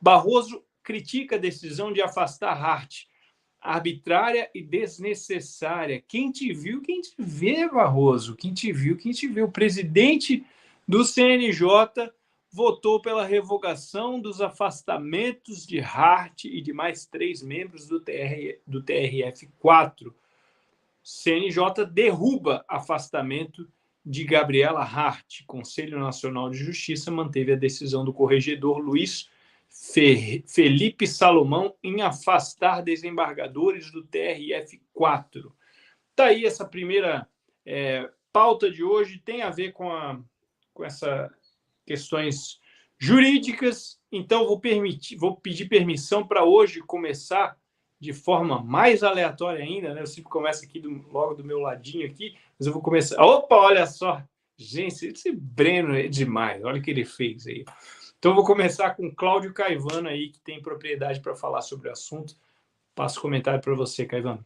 Barroso critica a decisão de afastar Hart, arbitrária e desnecessária. Quem te viu, quem te vê, Barroso. Quem te viu, quem te vê. O presidente do CNJ votou pela revogação dos afastamentos de Hart e de mais 3 membros do TRF4. CNJ derruba afastamento de Gabriela Hart. Conselho Nacional de Justiça manteve a decisão do corregedor Luiz Felipe Salomão em afastar desembargadores do TRF4. Está aí essa primeira pauta de hoje, tem a ver com essas questões jurídicas, então vou pedir permissão para hoje começar de forma mais aleatória ainda, né? Eu sempre começo aqui logo do meu ladinho aqui, mas eu vou começar... Opa, olha só! Gente, esse Breno é demais, olha o que ele fez aí. Então, eu vou começar com Cláudio Caivano aí, que tem propriedade para falar sobre o assunto. Passo o comentário para você, Caivano.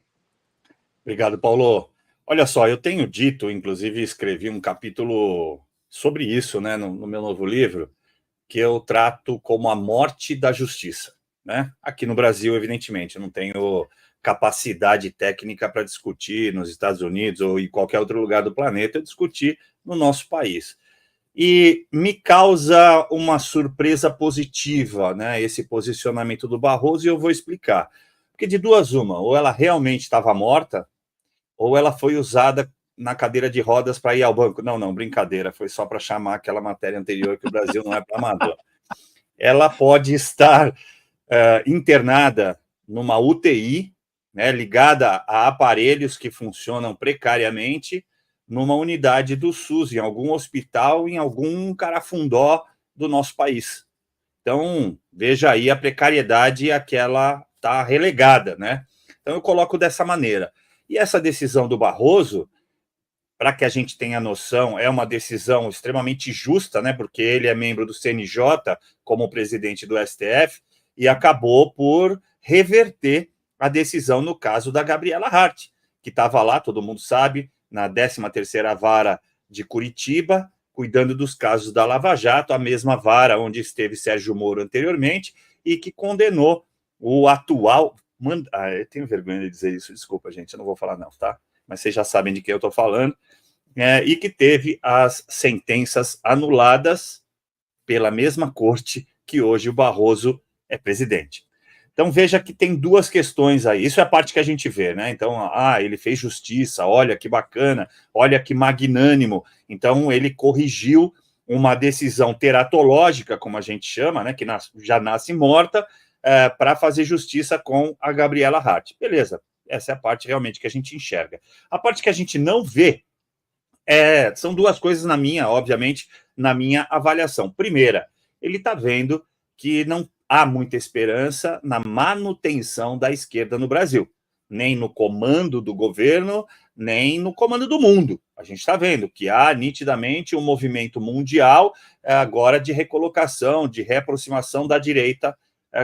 Obrigado, Paulo. Olha só, eu tenho dito, inclusive escrevi um capítulo sobre isso, né, no meu novo livro, que eu trato como a morte da justiça, né? Aqui no Brasil, evidentemente, eu não tenho capacidade técnica para discutir nos Estados Unidos ou em qualquer outro lugar do planeta, eu discutir no nosso país. E me causa uma surpresa positiva, né, esse posicionamento do Barroso, e eu vou explicar. Porque de duas uma, ou ela realmente estava morta, ou ela foi usada na cadeira de rodas para ir ao banco. Não, brincadeira, foi só para chamar aquela matéria anterior que o Brasil não é para amador. Ela pode estar internada numa UTI, né, ligada a aparelhos que funcionam precariamente, numa unidade do SUS, em algum hospital, em algum carafundó do nosso país. Então, veja aí a precariedade a que ela está relegada, né? Então, eu coloco dessa maneira. E essa decisão do Barroso, para que a gente tenha noção, é uma decisão extremamente justa, né? Porque ele é membro do CNJ, como presidente do STF, e acabou por reverter a decisão no caso da Gabriela Hart, que estava lá, todo mundo sabe, na 13ª Vara de Curitiba, cuidando dos casos da Lava Jato, a mesma vara onde esteve Sérgio Moro anteriormente, e que condenou o atual... eu tenho vergonha de dizer isso, desculpa, gente, eu não vou falar não, tá? Mas vocês já sabem de quem eu estou falando, e que teve as sentenças anuladas pela mesma corte que hoje o Barroso é presidente. Então, veja que tem duas questões aí. Isso é a parte que a gente vê, né? Então, ele fez justiça, olha que bacana, olha que magnânimo. Então, ele corrigiu uma decisão teratológica, como a gente chama, né? Que já nasce morta, para fazer justiça com a Gabriela Hart. Beleza, essa é a parte realmente que a gente enxerga. A parte que a gente não vê são duas coisas obviamente, na minha avaliação. Primeira, ele está vendo que não há muita esperança na manutenção da esquerda no Brasil, nem no comando do governo, nem no comando do mundo. A gente está vendo que há nitidamente um movimento mundial agora de recolocação, de reaproximação da direita,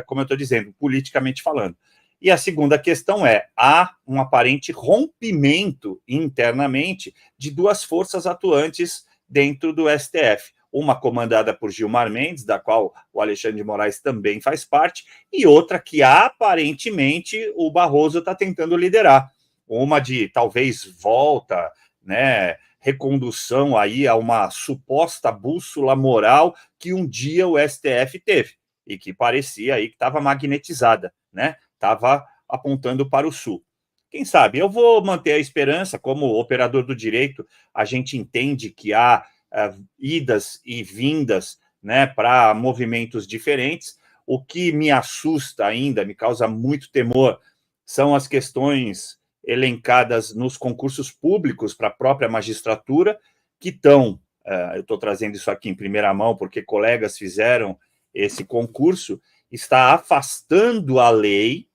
como eu estou dizendo, politicamente falando. E a segunda questão há um aparente rompimento internamente de duas forças atuantes dentro do STF. Uma comandada por Gilmar Mendes, da qual o Alexandre de Moraes também faz parte, e outra que aparentemente o Barroso está tentando liderar. Uma de talvez volta, né, recondução aí a uma suposta bússola moral que um dia o STF teve e que parecia aí que estava magnetizada, né? Estava apontando para o sul. Quem sabe? Eu vou manter a esperança, como operador do direito, a gente entende que há idas e vindas, né, para movimentos diferentes. O que me assusta ainda, me causa muito temor, são as questões elencadas nos concursos públicos para a própria magistratura, que estão, eu estou trazendo isso aqui em primeira mão, porque colegas fizeram esse concurso, está afastando a lei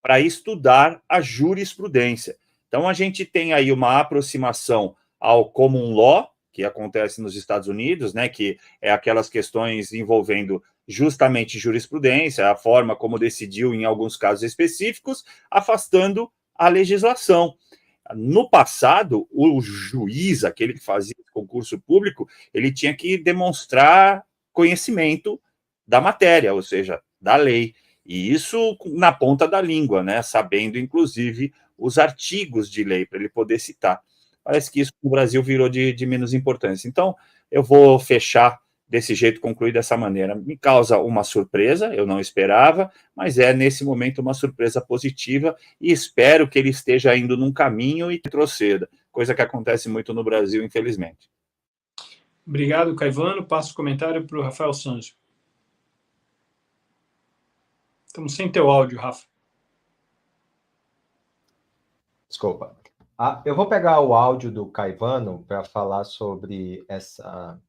para estudar a jurisprudência. Então, a gente tem aí uma aproximação ao common law, que acontece nos Estados Unidos, né, que é aquelas questões envolvendo justamente jurisprudência, a forma como decidiu em alguns casos específicos, afastando a legislação. No passado, o juiz, aquele que fazia concurso público, ele tinha que demonstrar conhecimento da matéria, ou seja, da lei. E isso na ponta da língua, né? Sabendo, inclusive, os artigos de lei para ele poder citar. Parece que isso no Brasil virou de menos importância. Então, eu vou fechar desse jeito, concluir dessa maneira. Me causa uma surpresa, eu não esperava, mas é, nesse momento, uma surpresa positiva e espero que ele esteja indo num caminho e retroceda, coisa que acontece muito no Brasil, infelizmente. Obrigado, Caivano. Passo o comentário para o Rafael Sanzio. Estamos sem teu áudio, Rafa. Desculpa. Eu vou pegar o áudio do Caivano para falar sobre essa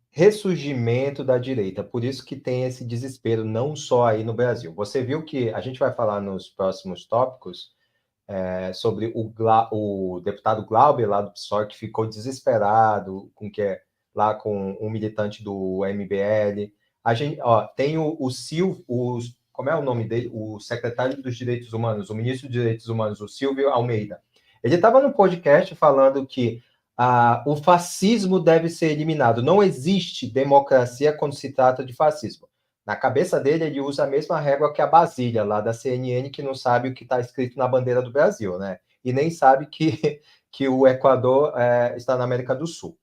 ressurgimento da direita. Por isso que tem esse desespero, não só aí no Brasil. Você viu que a gente vai falar nos próximos tópicos sobre o deputado Glauber, lá do PSOL, que ficou desesperado lá com um militante do MBL. A gente, tem o Silvio, como é o nome dele? O secretário dos Direitos Humanos, o ministro dos Direitos Humanos, o Silvio Almeida. Ele estava no podcast falando que o fascismo deve ser eliminado. Não existe democracia quando se trata de fascismo. Na cabeça dele, ele usa a mesma régua que a Basília, lá da CNN, que não sabe o que está escrito na bandeira do Brasil, né? E nem sabe que o Equador está na América do Sul.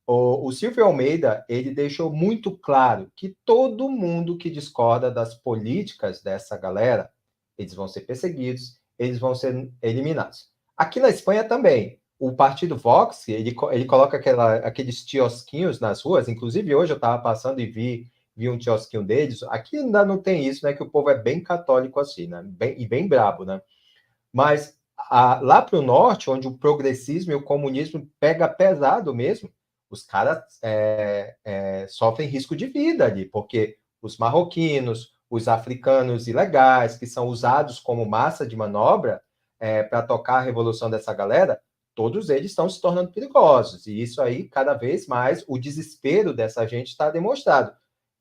O Silvio Almeida, ele deixou muito claro que todo mundo que discorda das políticas dessa galera, eles vão ser perseguidos, eles vão ser eliminados. Aqui na Espanha também. O partido Vox, ele coloca aqueles quiosquinhos nas ruas, inclusive hoje eu estava passando e vi um quiosquinho deles. Aqui ainda não tem isso, né? Que o povo é bem católico assim, né? Bem brabo, né? Mas lá para o norte, onde o progressismo e o comunismo pega pesado mesmo, os caras sofrem risco de vida ali, porque os marroquinos, os africanos ilegais, que são usados como massa de manobra para tocar a revolução dessa galera, todos eles estão se tornando perigosos. E isso aí, cada vez mais, o desespero dessa gente está demonstrado.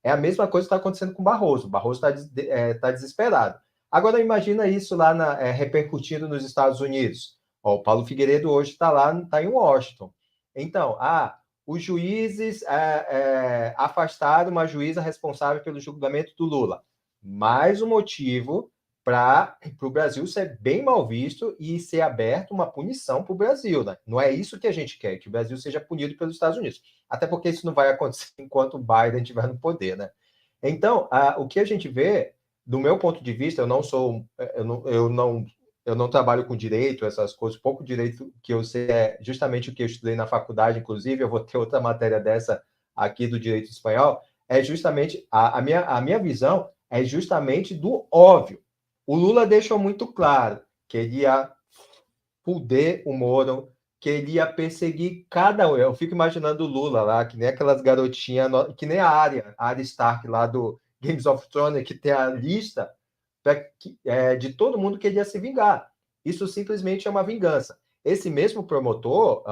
É a mesma coisa que está acontecendo com o Barroso. O Barroso está desesperado. Agora, imagina isso lá repercutindo nos Estados Unidos. O Paulo Figueiredo hoje está lá, está em Washington. Então, os juízes afastaram uma juíza responsável pelo julgamento do Lula. Mais um motivo para o Brasil ser bem mal visto e ser aberto uma punição para o Brasil, né? Não é isso que a gente quer, que o Brasil seja punido pelos Estados Unidos. Até porque isso não vai acontecer enquanto o Biden estiver no poder, né? Então, o que a gente vê, do meu ponto de vista, eu não trabalho com direito, essas coisas, pouco direito que eu sei é justamente o que eu estudei na faculdade, inclusive, eu vou ter outra matéria dessa aqui do direito espanhol, é justamente, a minha visão é justamente do óbvio. O Lula deixou muito claro que ele ia fuder o Moro, que ele ia perseguir cada um. Eu fico imaginando o Lula lá, que nem aquelas garotinhas, que nem a Arya Stark lá do Games of Thrones, que tem a lista de todo mundo que ele ia se vingar. Isso simplesmente é uma vingança. Esse mesmo promotor,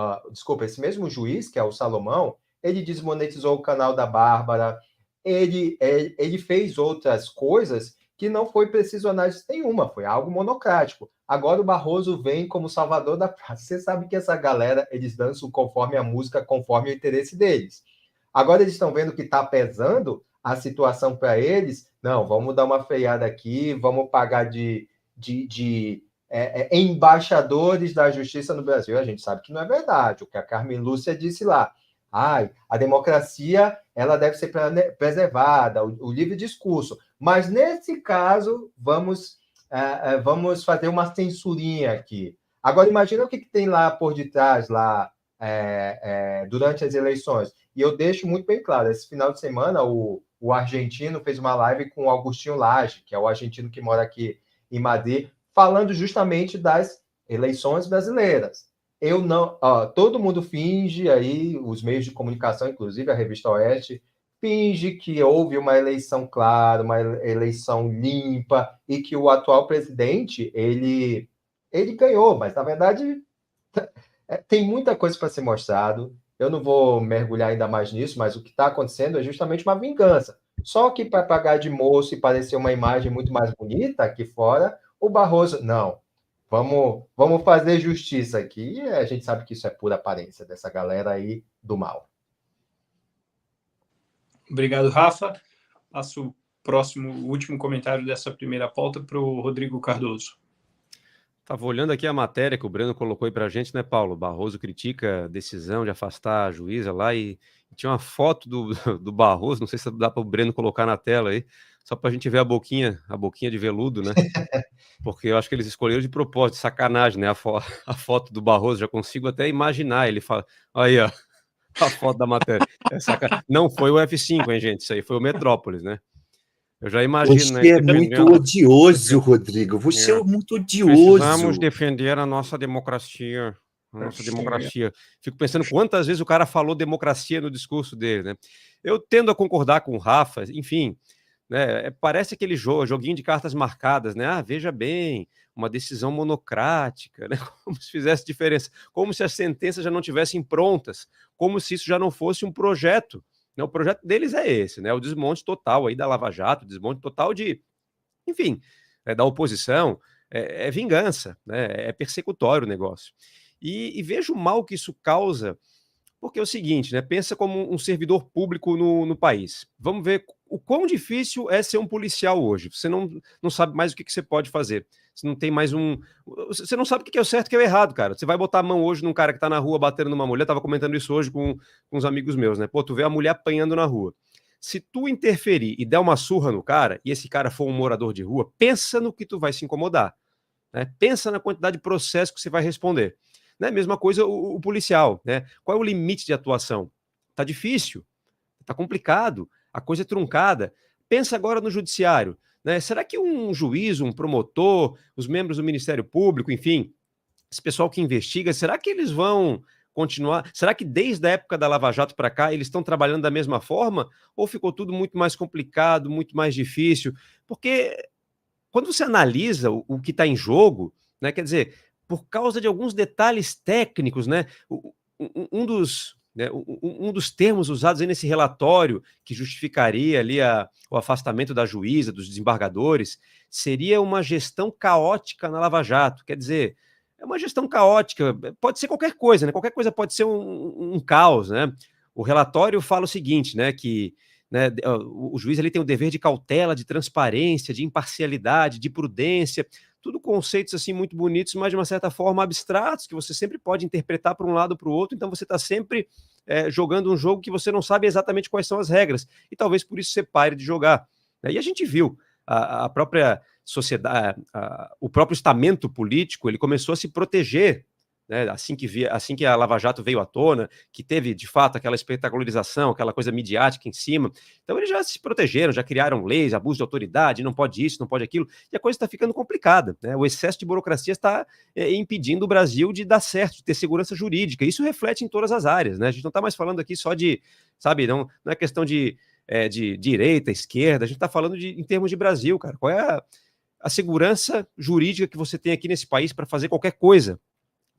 esse mesmo juiz, que é o Salomão, ele desmonetizou o canal da Bárbara, ele fez outras coisas que não foi preciso análise nenhuma, foi algo monocrático. Agora o Barroso vem como salvador da praça. Você sabe que essa galera, eles dançam conforme a música, conforme o interesse deles. Agora eles estão vendo que está pesando a situação para eles. Não, vamos dar uma freada aqui, vamos pagar de embaixadores da justiça no Brasil. A gente sabe que não é verdade. O que a Carmen Lúcia disse lá. A democracia ela deve ser preservada, o livre discurso. Mas, nesse caso, vamos fazer uma censurinha aqui. Agora, imagina o que tem lá por detrás, lá, durante as eleições. E eu deixo muito bem claro, esse final de semana, o argentino fez uma live com o Agostinho Lage, que é o argentino que mora aqui em Madrid, falando justamente das eleições brasileiras. Todo mundo finge aí, os meios de comunicação, inclusive a Revista Oeste, finge que houve uma eleição clara, uma eleição limpa, e que o atual presidente, ele ganhou, mas, na verdade, tem muita coisa para ser mostrado. Eu não vou mergulhar ainda mais nisso, mas o que está acontecendo é justamente uma vingança. Só que para pagar de moço e parecer uma imagem muito mais bonita aqui fora, o Barroso, não. Vamos fazer justiça aqui. E a gente sabe que isso é pura aparência dessa galera aí do mal. Obrigado, Rafa. passo o último comentário dessa primeira pauta para o Rodrigo Cardoso. Estava olhando aqui a matéria que o Breno colocou aí para a gente, né, Paulo? Barroso critica a decisão de afastar a juíza lá e tinha uma foto do Barroso, não sei se dá para o Breno colocar na tela aí, só para a gente ver a boquinha de veludo, né? Porque eu acho que eles escolheram de propósito, de sacanagem, né? A foto do Barroso, já consigo até imaginar, ele fala, aí ó, a foto da matéria. Não foi o F5, hein, gente? Isso aí foi o Metrópolis, né? Eu já imagino, Você é muito odioso, Rodrigo. Você é muito odioso. Precisamos defender a nossa democracia. Democracia. Fico pensando quantas vezes o cara falou democracia no discurso dele, né? Eu tendo a concordar com o Rafa, enfim, né? Parece aquele joguinho de cartas marcadas, né? Ah, veja bem, uma decisão monocrática, né? Como se fizesse diferença, como se as sentenças já não tivessem prontas, como se isso já não fosse um projeto. O projeto deles é esse, né? O desmonte total aí da Lava Jato, o desmonte total enfim, da oposição, é vingança, né? É persecutório o negócio. E veja o mal que isso causa, porque é o seguinte, né? Pensa como um servidor público no país. Vamos ver o quão difícil é ser um policial hoje. Você não sabe mais o que você pode fazer. Você não tem mais você não sabe o que é o certo e o que é o errado, cara. Você vai botar a mão hoje num cara que tá na rua batendo numa mulher. Eu tava comentando isso hoje com uns amigos meus, né? Pô, tu vê a mulher apanhando na rua. Se tu interferir e der uma surra no cara, e esse cara for um morador de rua, pensa no que tu vai se incomodar. Né? Pensa na quantidade de processo que você vai responder. Né? Mesma coisa o policial. Né? Qual é o limite de atuação? Tá difícil, tá complicado, a coisa é truncada. Pensa agora no judiciário. Né? Será que um juiz, um promotor, os membros do Ministério Público, enfim, esse pessoal que investiga, será que eles vão continuar? Será que desde a época da Lava Jato para cá eles estão trabalhando da mesma forma? Ou ficou tudo muito mais complicado, muito mais difícil? Porque quando você analisa o que está em jogo, né, quer dizer, por causa de alguns detalhes técnicos, né, um dos termos usados aí nesse relatório que justificaria ali o afastamento da juíza, dos desembargadores, seria uma gestão caótica na Lava Jato. Quer dizer, é uma gestão caótica, pode ser qualquer coisa, né? Qualquer coisa pode ser um caos, né? O relatório fala o seguinte, né? Que né, o juiz ele tem o dever de cautela, de transparência, de imparcialidade, de prudência, tudo conceitos assim muito bonitos, mas de uma certa forma abstratos, que você sempre pode interpretar para um lado ou para o outro, então você está sempre jogando um jogo que você não sabe exatamente quais são as regras, e talvez por isso você pare de jogar. E a gente viu a própria sociedade, o próprio estamento político, ele começou a se proteger, né, assim que a Lava Jato veio à tona, que teve, de fato, aquela espetacularização, aquela coisa midiática em cima. Então, eles já se protegeram, já criaram leis, abuso de autoridade, não pode isso, não pode aquilo, e a coisa está ficando complicada. Né? O excesso de burocracia está impedindo o Brasil de dar certo, de ter segurança jurídica. Isso reflete em todas as áreas. Né? A gente não está mais falando aqui só de, sabe, não é questão de direita, esquerda, a gente está falando em termos de Brasil, cara. Qual é a segurança jurídica que você tem aqui nesse país para fazer qualquer coisa?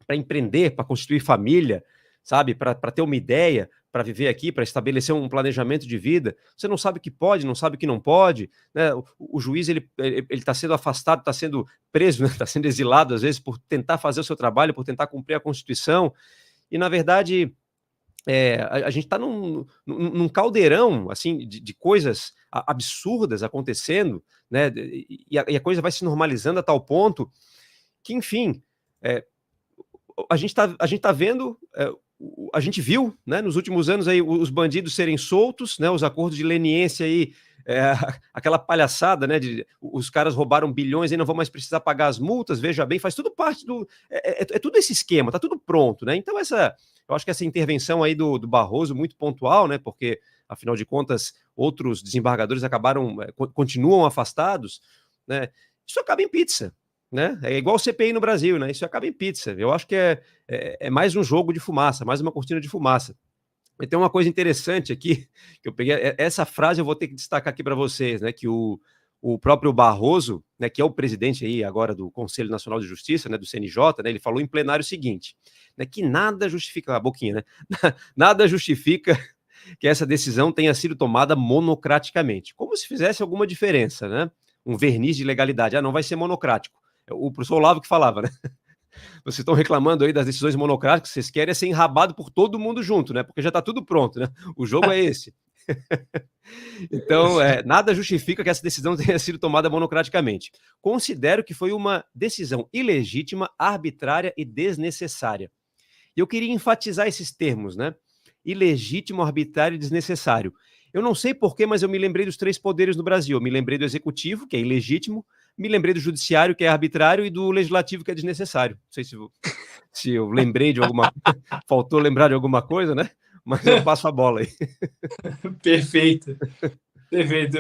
Para empreender, para constituir família, sabe, para ter uma ideia, para viver aqui, para estabelecer um planejamento de vida. Você não sabe o que pode, não sabe o que não pode. Né? O juiz ele está sendo afastado, está sendo preso, está, né? Sendo exilado, às vezes, por tentar fazer o seu trabalho, por tentar cumprir a Constituição. E, na verdade, a gente está num caldeirão assim, de coisas absurdas acontecendo, né? E a coisa vai se normalizando a tal ponto que, enfim... A gente tá vendo, a gente viu, né, nos últimos anos aí os bandidos serem soltos, né, os acordos de leniência aí, aquela palhaçada, né, os caras roubaram bilhões e não vão mais precisar pagar as multas, veja bem, faz tudo parte é tudo esse esquema, tá tudo pronto, né, então eu acho que essa intervenção aí do Barroso, muito pontual, né, porque afinal de contas outros desembargadores continuam afastados, né, isso acaba em pizza. Né? É igual o CPI no Brasil, né? Isso acaba em pizza. Eu acho que é mais um jogo de fumaça, mais uma cortina de fumaça. E tem uma coisa interessante aqui, que eu peguei, essa frase eu vou ter que destacar aqui para vocês, né? Que o próprio Barroso, né, que é o presidente aí agora do Conselho Nacional de Justiça, né, do CNJ, né, ele falou em plenário o seguinte, né, que nada justifica, a boquinha, né? Nada justifica que essa decisão tenha sido tomada monocraticamente. Como se fizesse alguma diferença, né? Um verniz de legalidade. Não vai ser monocrático. O professor Olavo que falava, né? Vocês estão reclamando aí das decisões monocráticas, vocês querem ser enrabado por todo mundo junto, né? Porque já está tudo pronto, né? O jogo é esse. Então, nada justifica que essa decisão tenha sido tomada monocraticamente. Considero que foi uma decisão ilegítima, arbitrária e desnecessária. E eu queria enfatizar esses termos, né? Ilegítimo, arbitrário e desnecessário. Eu não sei porquê, mas eu me lembrei dos 3 poderes no Brasil. Eu me lembrei do executivo, que é ilegítimo, me lembrei do judiciário, que é arbitrário, e do legislativo, que é desnecessário. Não sei se eu lembrei de alguma coisa, faltou lembrar de alguma coisa, né? Mas eu passo a bola aí. Perfeito. Perfeito.